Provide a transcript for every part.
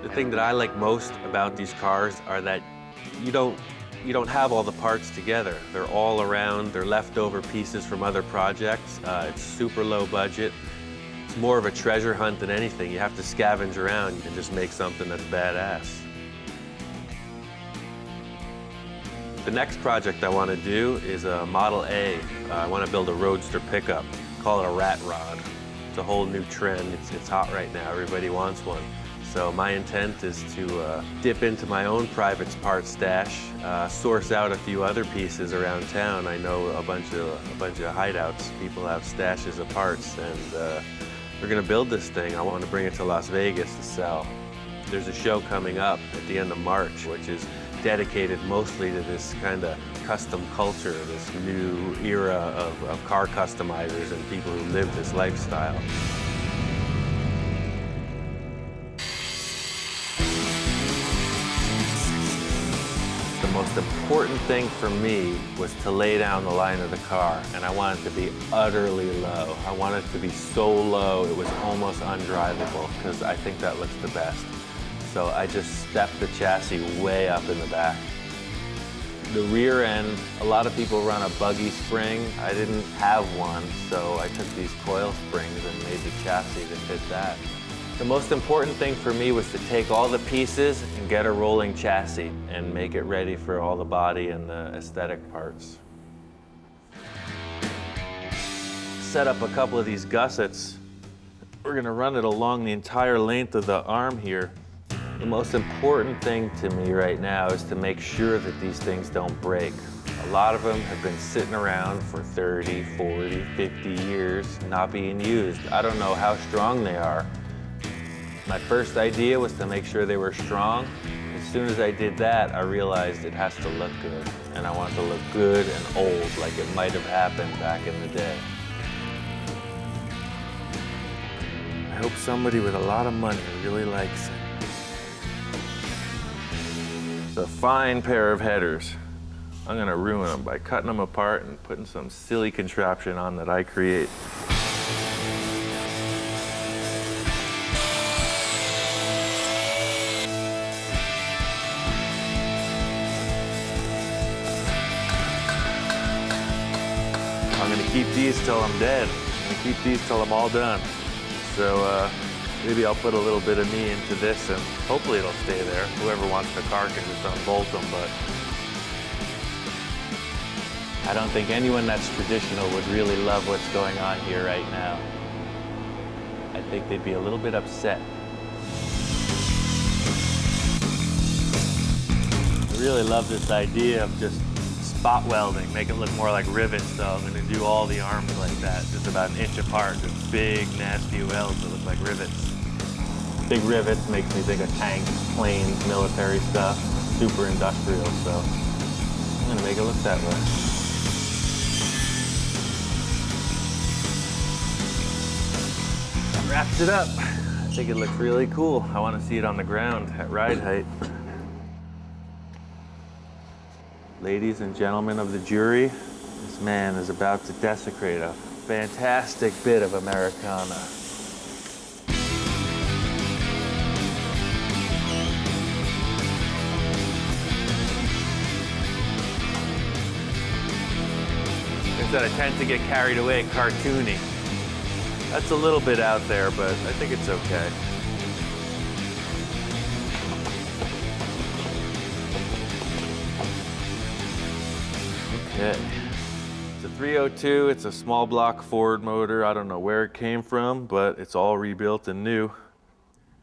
The thing that I like most about these cars are that you don't have all the parts together. They're all around, they're leftover pieces from other projects. It's super low budget. It's more of a treasure hunt than anything. You have to scavenge around and just make something that's badass. The next project I want to do is a Model A. I want to build a roadster pickup. Call it a rat rod. It's a whole new trend. It's hot right now. Everybody wants one. So my intent is to dip into my own private parts stash, source out a few other pieces around town. I know a bunch of hideouts. People have stashes of parts, and we're going to build this thing. I want to bring it to Las Vegas to sell. There's a show coming up at the end of March, which is dedicated mostly to this kind of custom culture, this new era of car customizers and people who live this lifestyle. The most important thing for me was to lay down the line of the car, and I want it to be utterly low. I want it to be so low it was almost undrivable, because I think that looks the best. So I just stepped the chassis way up in the back. The rear end, a lot of people run a buggy spring. I didn't have one, so I took these coil springs and made the chassis to fit that. The most important thing for me was to take all the pieces and get a rolling chassis and make it ready for all the body and the aesthetic parts. Set up a couple of these gussets. We're gonna run it along the entire length of the arm here. The most important thing to me right now is to make sure that these things don't break. A lot of them have been sitting around for 30, 40, 50 years, not being used. I don't know how strong they are. My first idea was to make sure they were strong. As soon as I did that, I realized it has to look good. And I want it to look good and old, like it might have happened back in the day. I hope somebody with a lot of money really likes it. It's a fine pair of headers. I'm gonna ruin them by cutting them apart and putting some silly contraption on that I create. I'm gonna keep these till I'm dead. I'm gonna keep these till I'm all done. So maybe I'll put a little bit of me into this and hopefully it'll stay there. Whoever wants the car can just unbolt them, but I don't think anyone that's traditional would really love what's going on here right now. I think they'd be a little bit upset. I really love this idea of just spot welding, make it look more like rivets, so I'm gonna do all the arms like that, just about an inch apart, just big, nasty welds that look like rivets. Big rivets makes me think of tanks, planes, military stuff, super industrial, so I'm gonna make it look that way. That wraps it up. I think it looks really cool. I wanna see it on the ground at ride height. Ladies and gentlemen of the jury, this man is about to desecrate a fantastic bit of Americana. That I tend to get carried away cartoony. That's a little bit out there, but I think it's okay. Okay. It's a 302, it's a small block Ford motor. I don't know where it came from, but it's all rebuilt and new.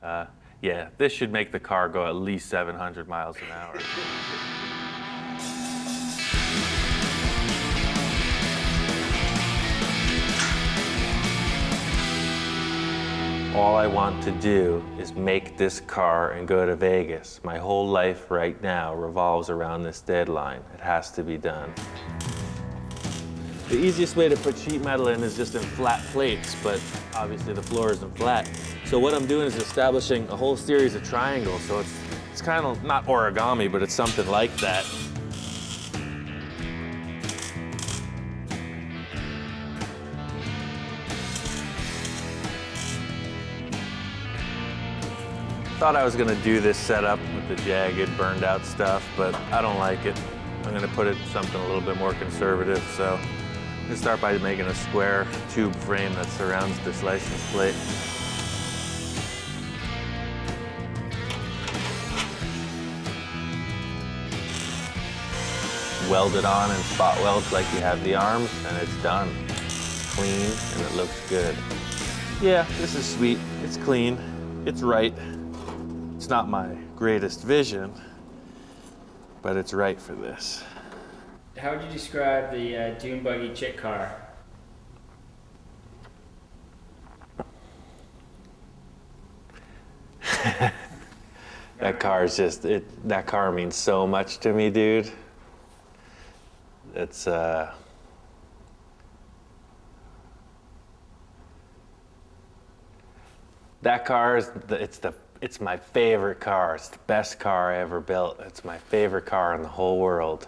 Yeah, this should make the car go at least 700 miles an hour. All I want to do is make this car and go to Vegas. My whole life right now revolves around this deadline. It has to be done. The easiest way to put sheet metal in is just in flat plates, but obviously the floor isn't flat. So what I'm doing is establishing a whole series of triangles. So it's kind of not origami, but it's something like that. thought I was gonna do this setup with the jagged, burned out stuff, but I don't like it. I'm gonna put it in something a little bit more conservative, so I'm gonna start by making a square tube frame that surrounds this license plate. Weld it on and spot weld like you have the arms, and it's done. It's clean, and it looks good. Yeah, this is sweet. It's clean. It's right. It's not my greatest vision, but it's right for this. How would you describe the dune buggy chick car? That car is just, that car means so much to me, dude. It's, that car is, it's my favorite car. It's the best car I ever built. It's my favorite car in the whole world.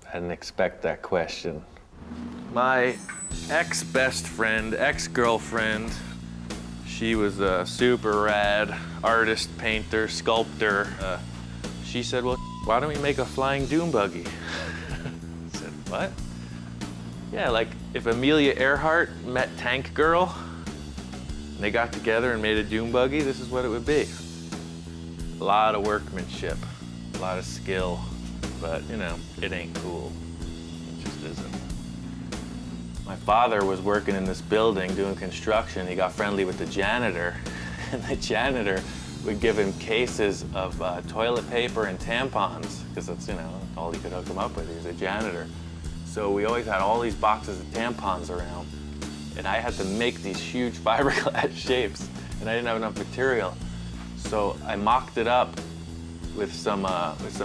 I didn't expect that question. My ex-best friend, ex-girlfriend, she was a super rad artist, painter, sculptor. She said, well, why don't we make a flying dune buggy? I said, what? Yeah, like if Amelia Earhart met Tank Girl, and they got together and made a dune buggy, this is what it would be. A lot of workmanship, a lot of skill, but you know, it ain't cool. It just isn't. My father was working in this building doing construction. He got friendly with the janitor, and the janitor would give him cases of toilet paper and tampons, because that's, you know, all he could hook him up with. He was a janitor. So we always had all these boxes of tampons around, and I had to make these huge fiberglass shapes, and I didn't have enough material. So I mocked it up with some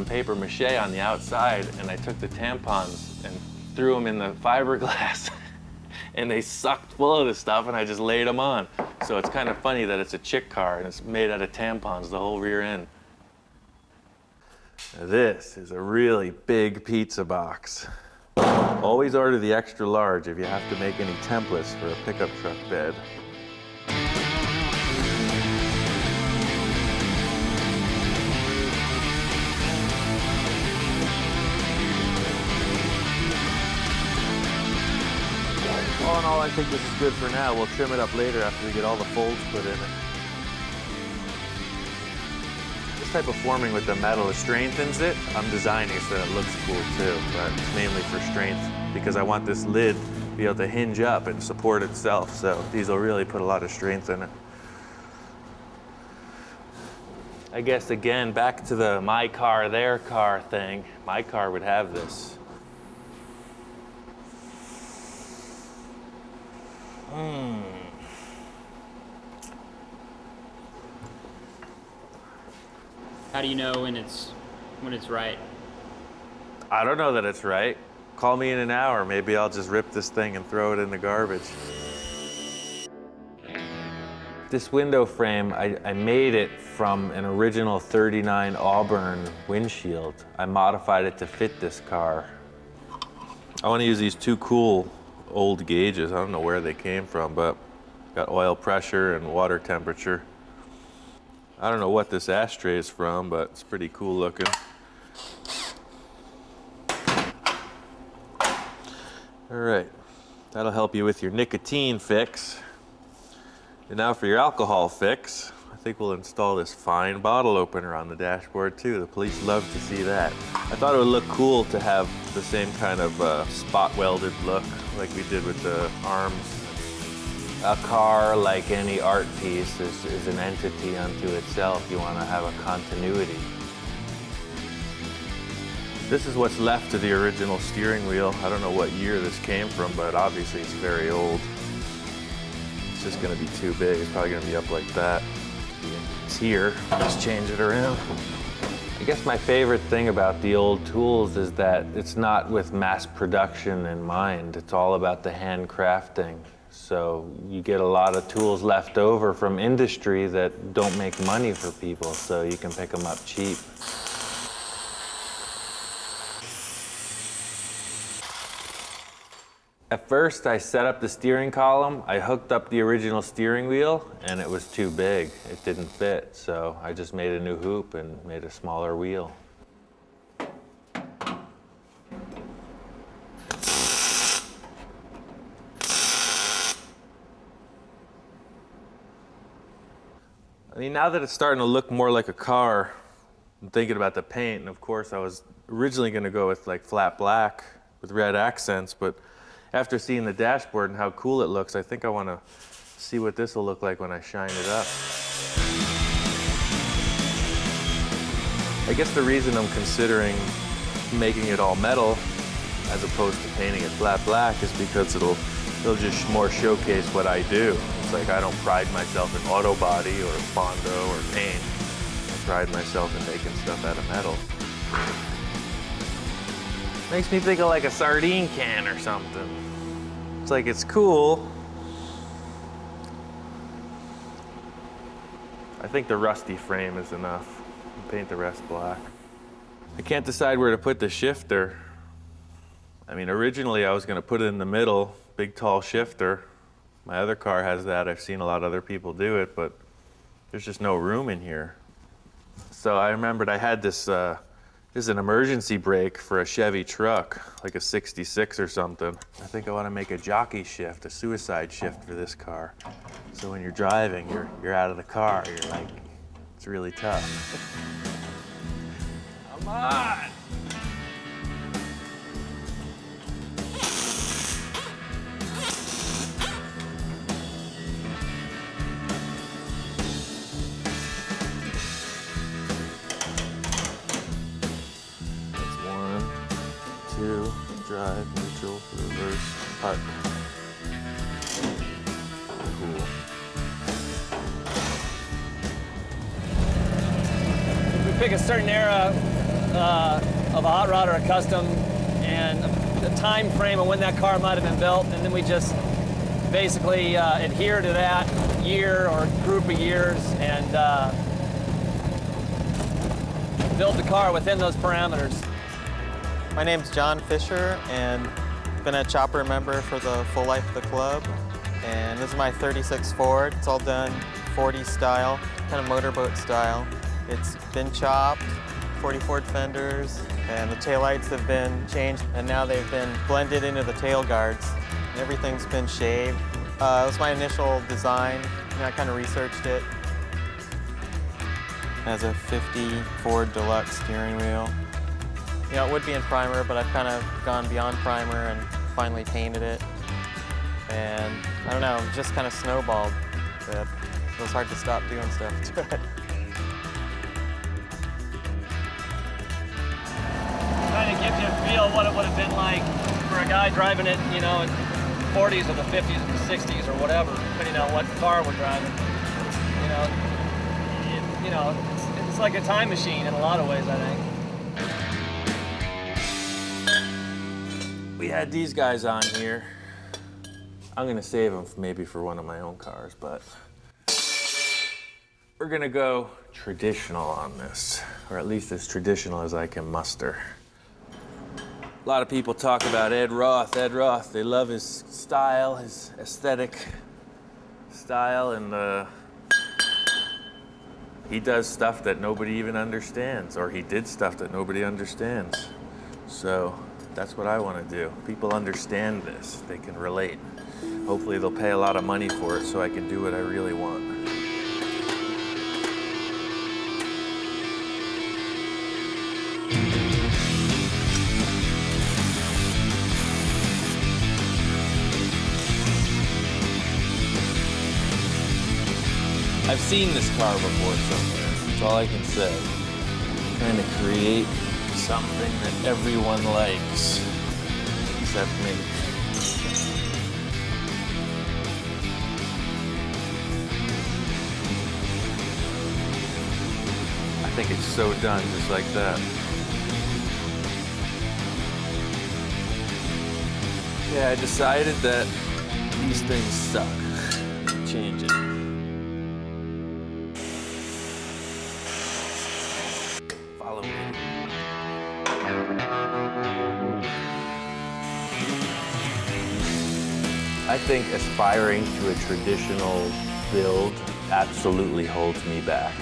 paper mache on the outside, and I took the tampons and threw them in the fiberglass, and they sucked full of this stuff, and I just laid them on. So it's kind of funny that it's a chick car, and it's made out of tampons, the whole rear end. This is a really big pizza box. Always order the extra large if you have to make any templates for a pickup truck bed. All in all, I think this is good for now. We'll trim it up later after we get all the folds put in it. This type of forming with the metal, it strengthens it. I'm designing so that it looks cool too, but it's mainly for strength because I want this lid to be able to hinge up and support itself. So these will really put a lot of strength in it. I guess again, back to the my car, their car thing. My car would have this. How do you know when it's right? I don't know that it's right. Call me in an hour. Maybe I'll just rip this thing and throw it in the garbage. This window frame, I made it from an original '39 Auburn windshield. I modified it to fit this car. I want to use these two cool old gauges. I don't know where they came from, but got oil pressure and water temperature. I don't know what this ashtray is from, but it's pretty cool looking. All right, that'll help you with your nicotine fix. And now for your alcohol fix, I think we'll install this fine bottle opener on the dashboard too. The police love to see that. I thought it would look cool to have the same kind of spot welded look like we did with the arms. A car, like any art piece, is an entity unto itself. You want to have a continuity. This is what's left of the original steering wheel. I don't know what year this came from, but obviously it's very old. It's just going to be too big. It's probably going to be up like that. It's here. Just change it around. I guess my favorite thing about the old tools is that it's not with mass production in mind. It's all about the handcrafting. So you get a lot of tools left over from industry that don't make money for people, so you can pick them up cheap. At first, I set up the steering column. I hooked up the original steering wheel, and it was too big. It didn't fit, so I just made a new hoop and made a smaller wheel. I mean, now that it's starting to look more like a car, I'm thinking about the paint, and of course I was originally going to go with like flat black with red accents, but after seeing the dashboard and how cool it looks, I think I want to see what this will look like when I shine it up. I guess the reason I'm considering making it all metal as opposed to painting it flat black is because it'll just more showcase what I do. It's like I don't pride myself in auto body or Bondo or paint. I pride myself in making stuff out of metal. Makes me think of like a sardine can or something. It's like it's cool. I think the rusty frame is enough. Paint the rest black. I can't decide where to put the shifter. I mean, originally I was going to put it in the middle, big tall shifter. My other car has that. I've seen a lot of other people do it, but there's just no room in here. So I remembered I had this is an emergency brake for a Chevy truck, like a 66 or something. I think I want to make a jockey shift, a suicide shift for this car. So when you're driving, you're out of the car. You're like, it's really tough. Come on! Two, drive, neutral, reverse, park. Cool. We pick a certain era of a hot rod or a custom and the time frame of when that car might have been built, and then we just basically adhere to that year or group of years and build the car within those parameters. My name's John Fisher, and been a chopper member for the full life of the club. And this is my 36 Ford. It's all done 40 style, kind of motorboat style. It's been chopped, 40 Ford fenders, and the taillights have been changed, and now they've been blended into the tail guards. Everything's been shaved. It was my initial design, and I kind of researched it. It has a 50 Ford Deluxe steering wheel. You know, it would be in primer, but I've kind of gone beyond primer and finally painted it. And I don't know, it just kind of snowballed. It was hard to stop doing stuff to it. Kind of gives you a feel of what it would have been like for a guy driving it, you know, in the 40s or the 50s or the 60s or whatever, depending on what car we're driving. You know, it's like a time machine in a lot of ways, I think. We had these guys on here. I'm gonna save them maybe for one of my own cars, but we're gonna go traditional on this, or at least as traditional as I can muster. A lot of people talk about Ed Roth. They love his style, his aesthetic style, and he does stuff that nobody even understands, or he did stuff that nobody understands. So that's what I want to do. People understand this. They can relate. Hopefully they'll pay a lot of money for it so I can do what I really want. I've seen this car before somewhere. That's all I can say. I'm trying to create something that everyone likes, except me. I think it's so done, just like that. Yeah, I decided that these things suck. Change it. Follow me. I think aspiring to a traditional build absolutely holds me back.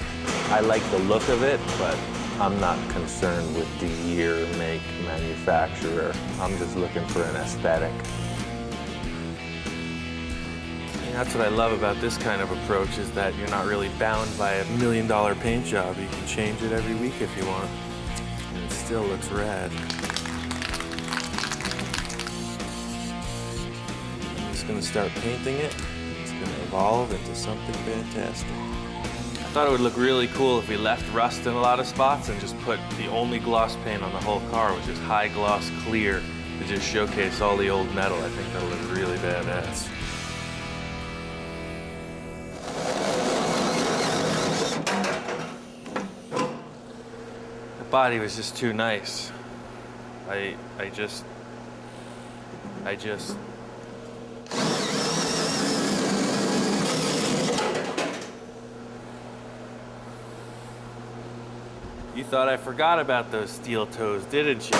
I like the look of it, but I'm not concerned with the year, make, manufacturer. I'm just looking for an aesthetic. And that's what I love about this kind of approach, is that you're not really bound by a $1 million paint job. You can change it every week if you want. And it still looks rad. I'm just gonna start painting it. It's gonna evolve into something fantastic. I thought it would look really cool if we left rust in a lot of spots and just put the only gloss paint on the whole car, which is high gloss clear, to just showcase all the old metal. I think that'll look really badass. The body was just too nice. I just You thought I forgot about those steel toes, didn't you?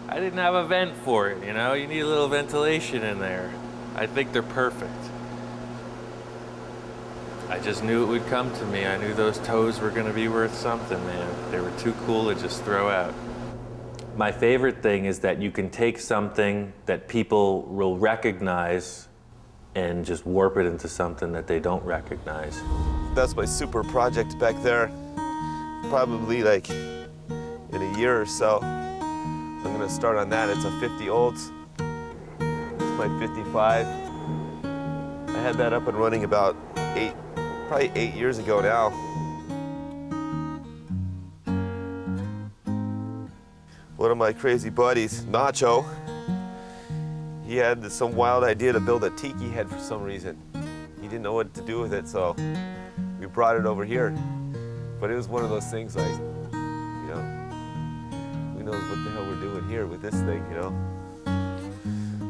I didn't have a vent for it, you know? You need a little ventilation in there. I think they're perfect. I just knew it would come to me. I knew those toes were gonna be worth something, man. They were too cool to just throw out. My favorite thing is that you can take something that people will recognize and just warp it into something that they don't recognize. That's my super project back there. Probably like in a year or so, I'm gonna start on that. It's a 50 olds. It's my 55. I had that up and running about probably 8 years ago now. One of my crazy buddies, Nacho, he had some wild idea to build a tiki head for some reason. He didn't know what to do with it, so we brought it over here. But it was one of those things like, you know, who knows what the hell we're doing here with this thing, you know?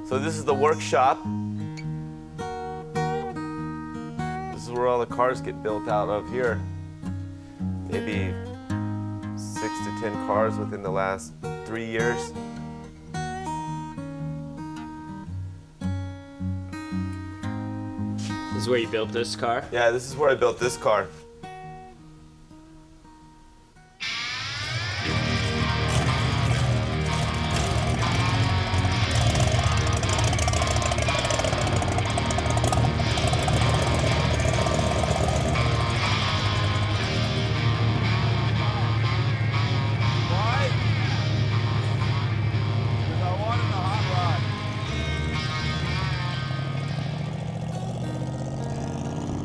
So this is the workshop. This is where all the cars get built out of here. Maybe 6 to 10 cars within the last 3 years. This is where you built this car? Yeah, this is where I built this car.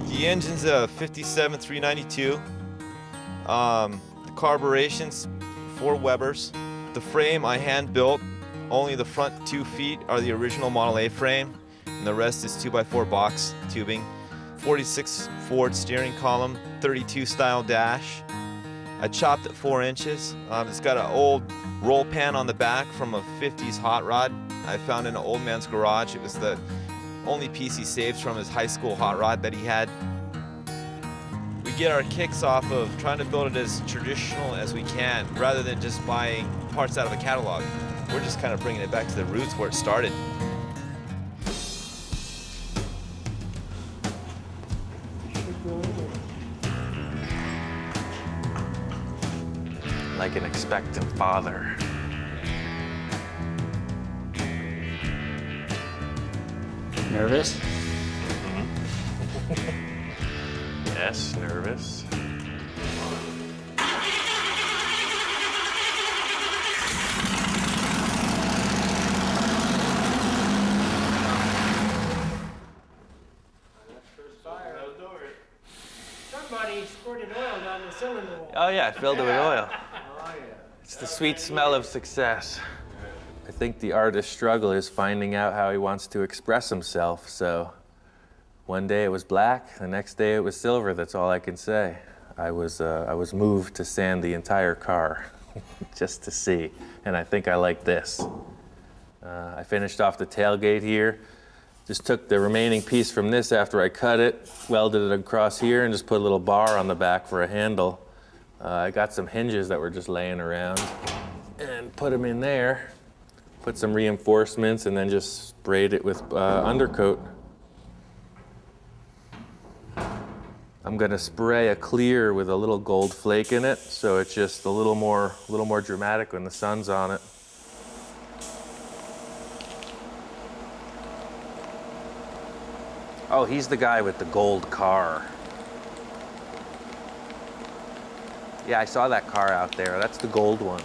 The engine's a 57 392. The carburetion's 4 Webers. The frame I hand built. Only the front 2 feet are the original Model A frame, and the rest is 2x4 box tubing. 46 Ford steering column, 32 style dash. I chopped it 4 inches. It's got an old roll pan on the back from a 50s hot rod I found in an old man's garage. It was the only piece he saved from his high school hot rod that he had. We get our kicks off of trying to build it as traditional as we can, rather than just buying parts out of a catalog. We're just kind of bringing it back to the roots where it started. Like an expectant father. Nervous? Yes, nervous. Somebody squirted oil down the cylinder wall. Oh yeah, I filled it with oil. Oh, yeah. It's the sweet smell of success. I think the artist's struggle is finding out how he wants to express himself, so one day it was black, the next day it was silver. That's all I can say. I was moved to sand the entire car just to see, and I think I like this. I finished off the tailgate here. Just took the remaining piece from this after I cut it, welded it across here, and just put a little bar on the back for a handle. I got some hinges that were just laying around and put them in there. Put some reinforcements and then just sprayed it with undercoat. I'm gonna spray a clear with a little gold flake in it, so it's just a little more dramatic when the sun's on it. Oh, he's the guy with the gold car. Yeah, I saw that car out there. That's the gold one.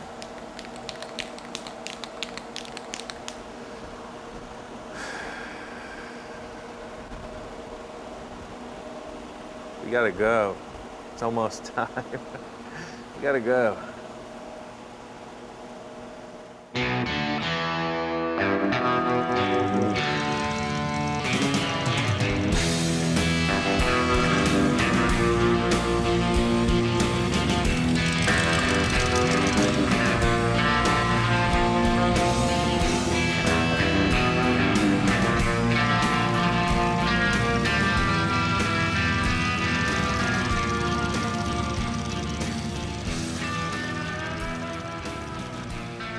We gotta go. It's almost time. We gotta go.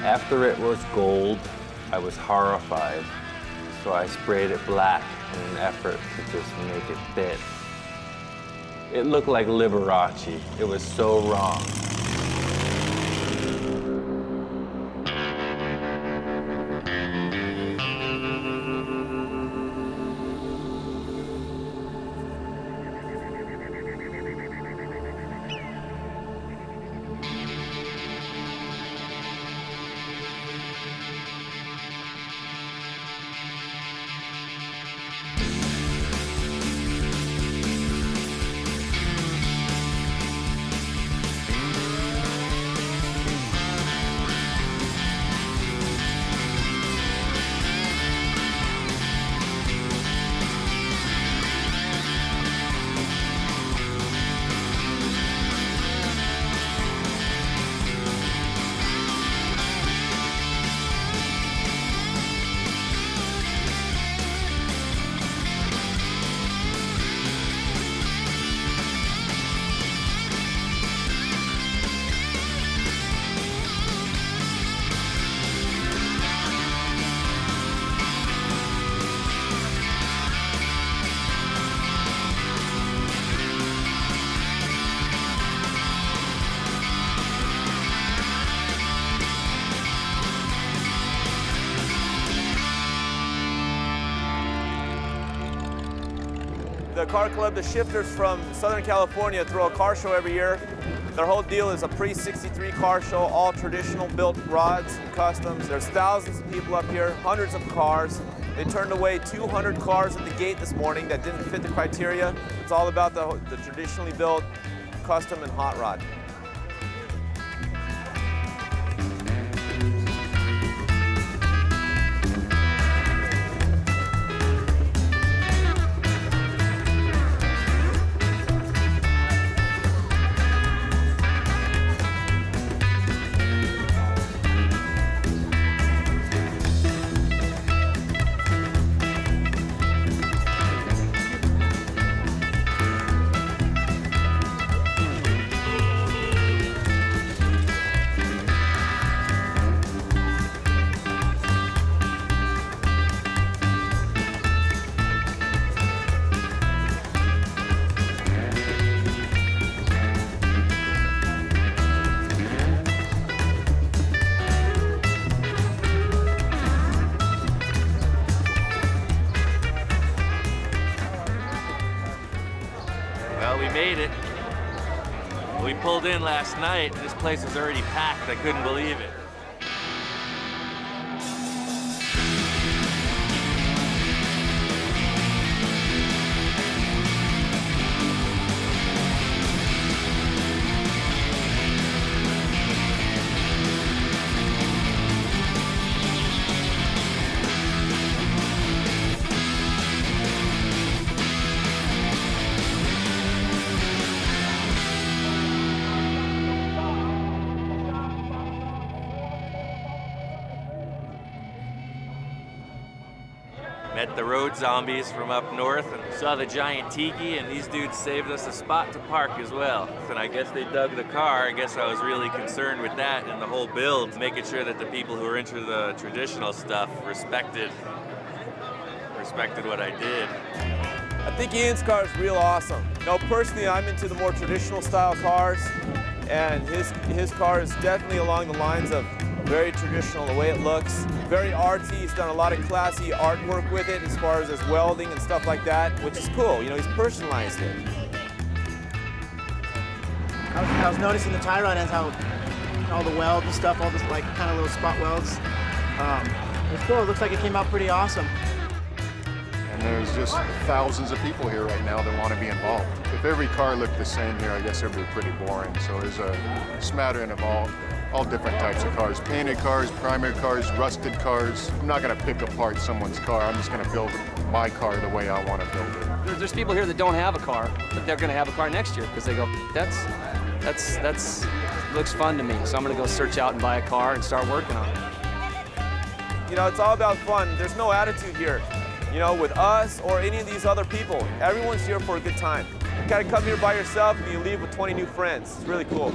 After it was gold, I was horrified, so I sprayed it black in an effort to just make it fit. It looked like Liberace. It was so wrong. The car club, the Shifters from Southern California, throw a car show every year. Their whole deal is a pre-63 car show, all traditional built rods and customs. There's thousands of people up here, hundreds of cars. They turned away 200 cars at the gate this morning that didn't fit the criteria. It's all about the traditionally built custom and hot rod. Well, we made it. We pulled in last night. This place was already packed. I couldn't believe it. Met the road zombies from up north and saw the giant tiki, and these dudes saved us a spot to park as well. And I guess they dug the car. I guess I was really concerned with that and the whole build, making sure that the people who were into the traditional stuff respected what I did. I think Ian's car is real awesome. You know, personally, I'm into the more traditional style cars, and his car is definitely along the lines of very traditional, the way it looks, very artsy. He's done a lot of classy artwork with it as far as his welding and stuff like that, which is cool. You know, he's personalized it. I was noticing the tie rod ends, how all the welds and stuff, all this like kind of little spot welds. It's cool. It looks like it came out pretty awesome. And there's just thousands of people here right now that want to be involved. If every car looked the same here, I guess it would be pretty boring. So there's a smattering of all different types of cars. Painted cars, primer cars, rusted cars. I'm not going to pick apart someone's car. I'm just going to build my car the way I want to build it. There's people here that don't have a car, but they're going to have a car next year because they go, that's looks fun to me. So I'm going to go search out and buy a car and start working on it. You know, it's all about fun. There's no attitude here. You know, with us or any of these other people, everyone's here for a good time. You kind of come here by yourself and you leave with 20 new friends. It's really cool.